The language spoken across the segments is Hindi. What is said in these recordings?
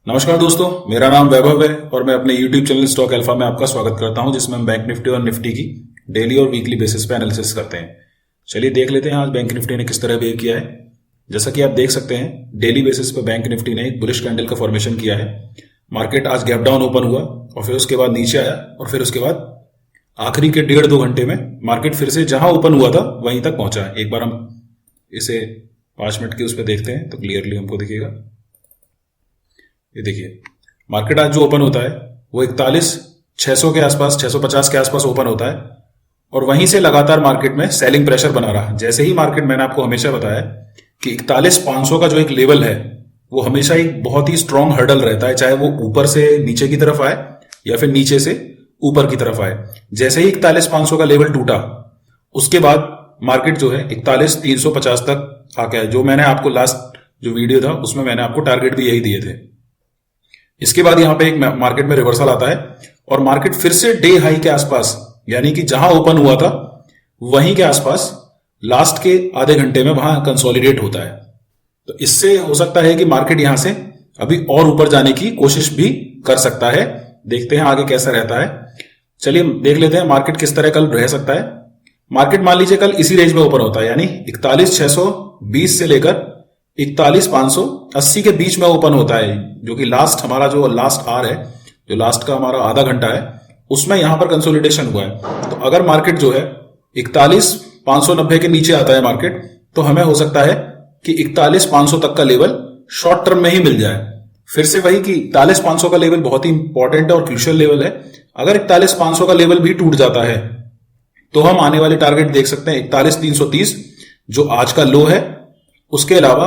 नमस्कार दोस्तों, मेरा नाम वैभव है और मैं अपने YouTube चैनल स्टॉक अल्फा में आपका स्वागत करता हूं, जिसमें हम बैंक निफ्टी और निफ्टी की डेली और वीकली बेसिस पे एनालिसिस करते हैं। चलिए देख लेते हैं आज बैंक निफ्टी ने किस तरह बिहेव किया है। जैसा कि आप देख सकते हैं, डेली बेसिस पे बैंक निफ्टी ने एक बुलिश कैंडल का फॉर्मेशन किया है। मार्केट आज गैप डाउन ओपन हुआ और फिर उसके बाद नीचे आया और फिर उसके बाद आखिरी के 1.5-2 घंटे में मार्केट फिर से जहां ओपन हुआ था वहीं तक पहुंचा है। एक बार हम इसे 5 मिनट के उस पर देखते हैं तो क्लियरली हमको दिखेगा। ये देखिए, मार्केट आज जो ओपन होता है वो 41,600 के आसपास, 650 के आसपास ओपन होता है और वहीं से लगातार मार्केट में सेलिंग प्रेशर बना रहा। जैसे ही मार्केट, मैंने आपको हमेशा बताया कि 41,500 का जो एक लेवल है वो हमेशा एक बहुत ही स्ट्रांग हर्डल रहता है, चाहे वो ऊपर से नीचे की तरफ आए या फिर नीचे से ऊपर की तरफ आए। जैसे ही 41,500 का लेवल टूटा उसके बाद मार्केट जो है 41,350 तक आ गया। जो मैंने आपको लास्ट जो वीडियो था उसमें मैंने आपको टारगेट भी यही दिए थे। इसके बाद यहां पे एक मार्केट में रिवर्सल आता है और मार्केट फिर से डे हाई के आसपास, यानी कि जहां ओपन हुआ था वहीं के आसपास लास्ट के आधे घंटे में वहां कंसोलिडेट होता है। तो इससे हो सकता है कि मार्केट यहां से अभी और ऊपर जाने की कोशिश भी कर सकता है। देखते हैं आगे कैसा रहता है। चलिए देख लेते हैं मार्केट किस तरह कल रह सकता है। मार्केट मान लीजिए कल इसी रेंज में ओपन होता है, यानी 41,620 से लेकर 41,580 के बीच में ओपन होता है, जो कि लास्ट हमारा जो लास्ट आर है, जो लास्ट का हमारा आधा घंटा है, उसमें यहां पर कंसोलिडेशन हुआ है। तो अगर मार्केट जो है 41,590 के नीचे आता है मार्केट, तो हमें हो सकता है कि 41,500 तक का लेवल शॉर्ट टर्म में ही मिल जाए। फिर से वही कि 41,500 का लेवल बहुत ही इंपॉर्टेंट और क्रूशियल लेवल है। अगर 41,500 का लेवल भी टूट जाता है तो हम आने वाले टारगेट देख सकते हैं 41,330 जो आज का लो है। उसके अलावा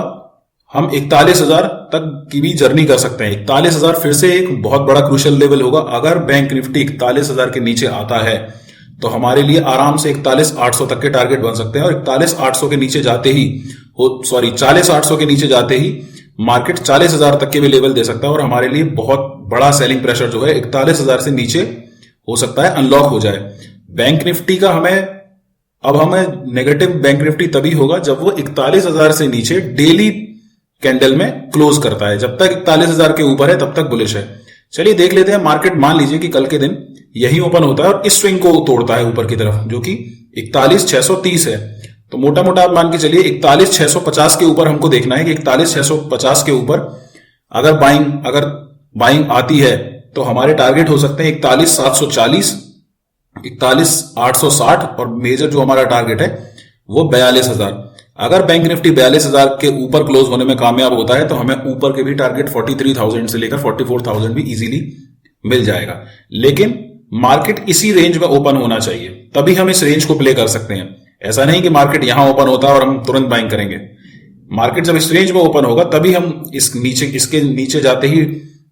हम 41,000 तक की भी जर्नी कर सकते हैं। 41,000 फिर से एक बहुत बड़ा क्रूशियल लेवल होगा। अगर बैंक निफ्टी 41,000 के नीचे आता है तो हमारे लिए आराम से 41,800 तक के टारगेट बन सकते हैं और 41,800 के नीचे जाते ही 40,800 के नीचे जाते ही मार्केट 40,000 तक के भी लेवल दे सकता है और हमारे लिए बहुत बड़ा सेलिंग प्रेशर जो है 41,000 से नीचे हो सकता है अनलॉक हो जाए। बैंक निफ्टी का हमें नेगेटिव बैंक निफ्टी तभी होगा जब वो 41,000 से नीचे डेली कैंडल में क्लोज करता है। जब तक 41,000 के ऊपर है तब तक बुलिश है। चलिए देख लेते हैं। मार्केट मान लीजिए कि कल के दिन यही ओपन होता है और इस स्विंग को तोड़ता है ऊपर की तरफ, जो कि 41,630 है। तो मोटा मोटा आप मान के चलिए 41,650 के ऊपर हमको देखना है कि 41,650 के ऊपर अगर बाइंग आती है तो हमारे टारगेट हो सकते हैं 41,740, 41,860 और मेजर जो हमारा टारगेट है वो 42,000। अगर बैंक निफ्टी 42,000 के ऊपर क्लोज होने में कामयाब होता है तो हमें ऊपर के भी टारगेट 43,000 से लेकर 44,000 भी इजीली मिल जाएगा। लेकिन मार्केट इसी रेंज में ओपन होना चाहिए, तभी हम इस रेंज को प्ले कर सकते हैं। ऐसा नहीं कि मार्केट यहां ओपन होता है और हम तुरंत बाइंग करेंगे। मार्केट जब इस रेंज में ओपन होगा तभी हम इसके नीचे जाते ही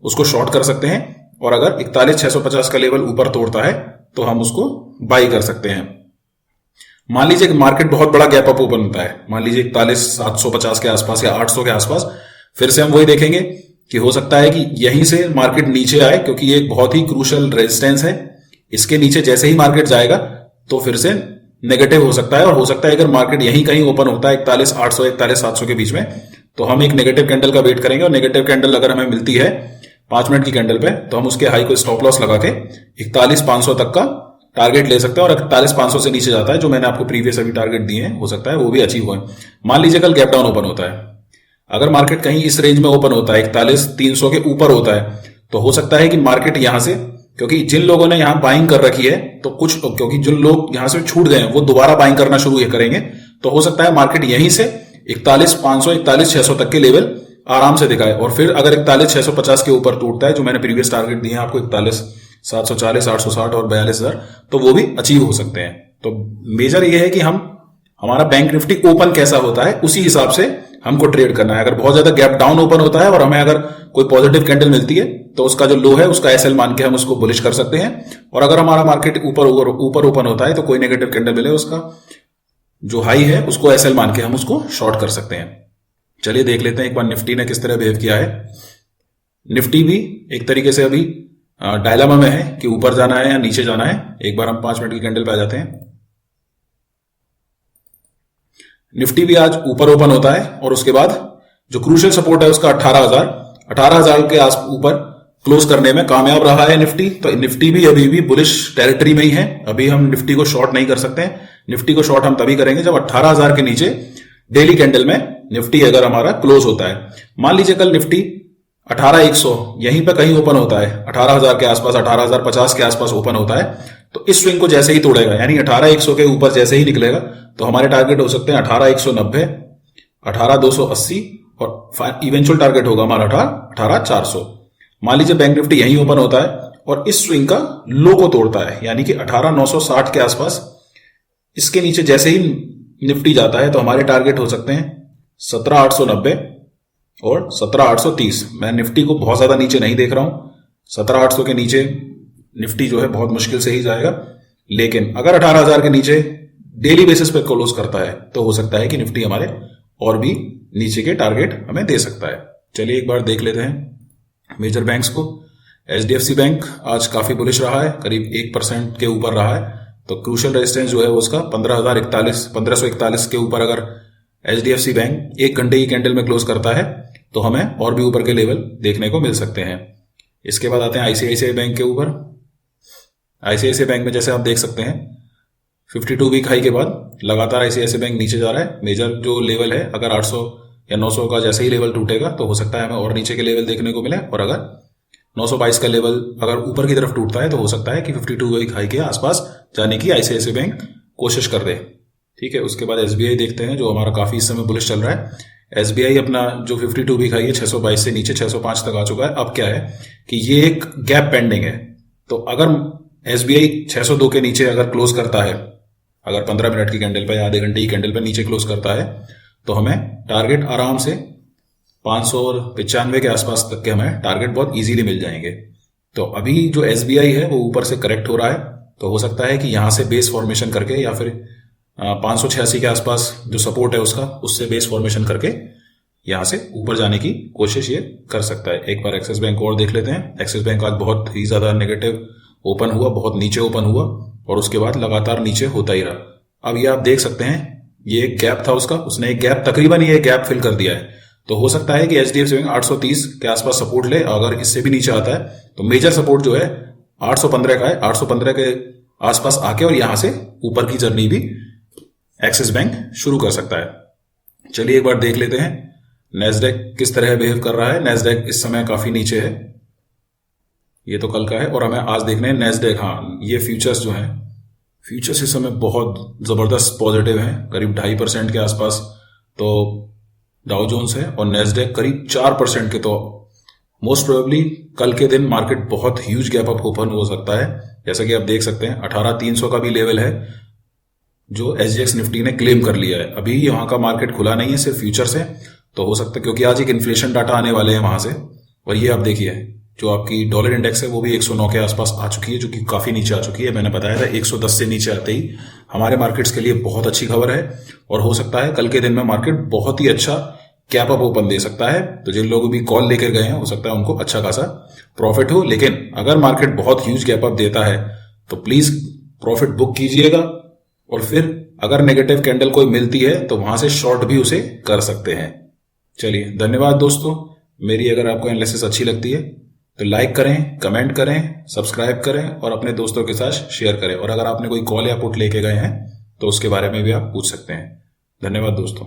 उसको शॉर्ट कर सकते हैं और अगर 41,650 का लेवल ऊपर तोड़ता है तो हम उसको बाई कर सकते हैं। मान लीजिए कि मार्केट बहुत बड़ा गैप अप ओपन होता है, मान लीजिए 41,750 के आसपास या 800 के आसपास, फिर से हम वही देखेंगे कि हो सकता है कि यहीं से मार्केट नीचे आए, क्योंकि ये एक बहुत ही क्रूशियल रेजिस्टेंस है। इसके नीचे जैसे ही मार्केट जाएगा तो फिर से नेगेटिव हो सकता है और हो सकता है अगर मार्केट यहीं कहीं ओपन होता है 41,800 41,700 के बीच में, तो हम एक नेगेटिव कैंडल का वेट करेंगे और नेगेटिव कैंडल अगर हमें मिलती है 5 मिनट की कैंडल पे तो हम उसके हाई को स्टॉप लॉस लगा के 41,500 तक का टारगेट ले सकते हैं। और 41,500 से नीचे जाता है, जो मैंने आपको प्रीवियस अभी टारगेट दिए हैं, हो सकता है वो भी अचीव हो। मान लीजिए कल गैप डाउन ओपन होता है, अगर मार्केट कहीं इस रेंज में ओपन होता है 41,300 के ऊपर होता है, तो हो सकता है कि मार्केट यहां से, क्योंकि जिन लोगों ने यहां बाइंग कर रखी है तो क्योंकि जिन लोग यहां से छूट गए हैं वो दोबारा बाइंग करना शुरू करेंगे, तो हो सकता है मार्केट यहीं से 41,500 41,600 तक के लेवल आराम से दिखाए और फिर अगर 41,650 के ऊपर टूटता है, जो मैंने प्रीवियस टारगेट दिए हैं आपको 41,740 860 और 42,000, तो वो भी अचीव हो सकते हैं। तो मेजर ये है कि हमारा बैंक निफ्टी ओपन कैसा होता है उसी हिसाब से हमको ट्रेड करना है। अगर बहुत ज्यादा गैप डाउन ओपन होता है और हमें अगर कोई पॉजिटिव कैंडल मिलती है तो उसका जो लो है उसका एसएल मान के हम उसको बुलिश कर सकते हैं, और अगर हमारा मार्केट ऊपर ओपन होता है तो कोई नेगेटिव कैंडल मिले उसका जो हाई है उसको एसएल मान के हम उसको शॉर्ट कर सकते हैं। चलिए देख लेते हैं एक बार निफ्टी ने किस तरह बिहेव किया है। निफ्टी भी एक तरीके से अभी डायलेमा में है कि ऊपर जाना है या नीचे जाना है। एक बार हम 5 मिनट की कैंडल पे आ जाते हैं। निफ्टी भी आज ऊपर ओपन होता है और उसके बाद जो क्रूशियल सपोर्ट है उसका 18,000 18,000 के आस ऊपर क्लोज करने में कामयाब रहा है निफ्टी। तो निफ्टी भी अभी भी बुलिश टेरिटरी में ही है। अभी हम निफ्टी को शॉर्ट नहीं कर सकते हैं। निफ्टी को शॉर्ट हम तभी करेंगे जब 18,000 के नीचे डेली कैंडल में निफ्टी अगर हमारा क्लोज होता है। मान लीजिए कल निफ्टी 18,100 यहीं पे कहीं ओपन होता है, 18,000 के आसपास, 18,050 के आसपास ओपन होता है, तो इस स्विंग को जैसे ही तोड़ेगा, यानी 18,100 के ऊपर जैसे ही निकलेगा, तो हमारे टारगेट हो सकते हैं 18,190, 18,280 और इवेंचुअल टारगेट होगा हमारा 18,400। मान लीजिए बैंक निफ्टी यहीं ओपन होता है और इस स्विंग का लो को तोड़ता है, यानी कि 18,960 के आसपास, इसके नीचे जैसे ही निफ्टी जाता है तो हमारे टारगेट हो सकते हैं 17,890 और 17,830। मैं निफ्टी को बहुत ज्यादा नीचे नहीं देख रहा हूं। 17,800 के नीचे निफ्टी जो है बहुत मुश्किल से ही जाएगा, लेकिन अगर 18,000 के नीचे डेली बेसिस पे क्लोज करता है तो हो सकता है कि निफ्टी हमारे और भी नीचे के टारगेट हमें दे सकता है। चलिए एक बार देख लेते हैं मेजर बैंक्स को। HDFC बैंक आज काफी बुलिश रहा है, करीब 1% के ऊपर रहा है। तो क्रूशियल रेजिस्टेंस जो है उसका 15,141 के ऊपर अगर HDFC बैंक 1 घंटे की कैंडल में क्लोज करता है तो हमें और भी ऊपर के लेवल देखने को मिल सकते हैं। इसके बाद आते हैं ICICI बैंक के ऊपर। ICICI बैंक में जैसे आप देख सकते हैं 52 वीक हाई के बाद लगातार ICICI बैंक नीचे जा रहा है। मेजर जो लेवल है, अगर 800 या 900 का जैसे ही लेवल टूटेगा तो हो सकता है हमें और नीचे के लेवल देखने को मिले, और अगर 922 का लेवल अगर ऊपर की तरफ टूटता है तो हो सकता है कि 52 वीक हाई के आसपास जाने की ICICI बैंक कोशिश कर दे। ठीक है, उसके बाद SBI देखते हैं जो हमारा काफी इस समय बुलिश चल रहा है। SBI अपना जो 52 वीक हाई है 622 से नीचे 605 तक आ चुका है। अब क्या है कि ये एक गैप पेंडिंग है, तो अगर SBI 602 के नीचे अगर क्लोज करता है, अगर 15 मिनट की कैंडल पर या आधे घंटे की कैंडल पर नीचे क्लोज करता है, तो हमें टारगेट आराम से 595 के आसपास तक के हमें टारगेट बहुत इजीली मिल जाएंगे। तो अभी जो SBI है वो ऊपर से करेक्ट हो रहा है, तो हो सकता है कि यहां से बेस फॉर्मेशन करके या फिर 586 के आसपास जो सपोर्ट है उसका, उससे बेस फॉर्मेशन करके यहां से ऊपर जाने की कोशिश ये कर सकता है। एक बार एक्सिस बैंक और देख लेते हैं। एक्सिस बैंक आज बहुत ही ज्यादा नेगेटिव ओपन हुआ, बहुत नीचे ओपन हुआ और उसके बाद लगातार नीचे होता ही रहा। अब ये आप देख सकते हैं, ये एक गैप था उसका, उसने एक गैप, तकरीबन ये गैप फिल कर दिया है। तो हो सकता है कि HDFC बैंक 830 के आसपास सपोर्ट ले। अगर इससे भी नीचे आता है तो मेजर सपोर्ट जो है 815 का है, 815 के आसपास आके और यहां से ऊपर की जर्नी भी एक्सिस बैंक शुरू कर सकता है। चलिए एक बार देख लेते हैं नैस्डैक किस तरह बिहेव कर रहा है। नैस्डैक इस समय काफी नीचे है, ये तो कल का है, और हमें आज देखना है नैस्डैक। हाँ, ये फ्यूचर्स जो है, फ्यूचर्स इस समय बहुत जबरदस्त पॉजिटिव है, करीब 2.5% के आसपास तो डाउ जोन्स है, और नैस्डैक करीब 4% के। तो मोस्ट प्रोबेबली कल के दिन मार्केट बहुत ह्यूज गैप अप ओपन हो सकता है। जैसा कि आप देख सकते हैं 18,300 का भी लेवल है जो SGX निफ्टी ने क्लेम कर लिया है। अभी वहां का मार्केट खुला नहीं है, सिर्फ फ्यूचर्स है। तो हो सकता है, क्योंकि आज एक इन्फ्लेशन डाटा आने वाले हैं वहां से, और ये आप देखिए जो आपकी डॉलर इंडेक्स है वो भी 109 के आसपास आ चुकी है, जो कि काफी नीचे आ चुकी है। मैंने बताया था 110 से नीचे आते ही हमारे मार्केट्स के लिए बहुत अच्छी खबर है, और हो सकता है कल के दिन में मार्केट बहुत ही अच्छा गैप अप ओपन दे सकता है। तो जिन लोग भी कॉल लेकर गए हैं हो सकता है उनको अच्छा खासा प्रॉफिट हो, लेकिन अगर मार्केट बहुत ह्यूज गैप अप देता है तो प्लीज प्रॉफिट बुक कीजिएगा, और फिर अगर नेगेटिव कैंडल कोई मिलती है तो वहां से शॉर्ट भी उसे कर सकते हैं। चलिए, धन्यवाद दोस्तों। मेरी अगर आपको एनालिसिस अच्छी लगती है तो लाइक करें, कमेंट करें, सब्सक्राइब करें और अपने दोस्तों के साथ शेयर करें। और अगर आपने कोई कॉल या पुट लेके गए हैं तो उसके बारे में भी आप पूछ सकते हैं। धन्यवाद दोस्तों।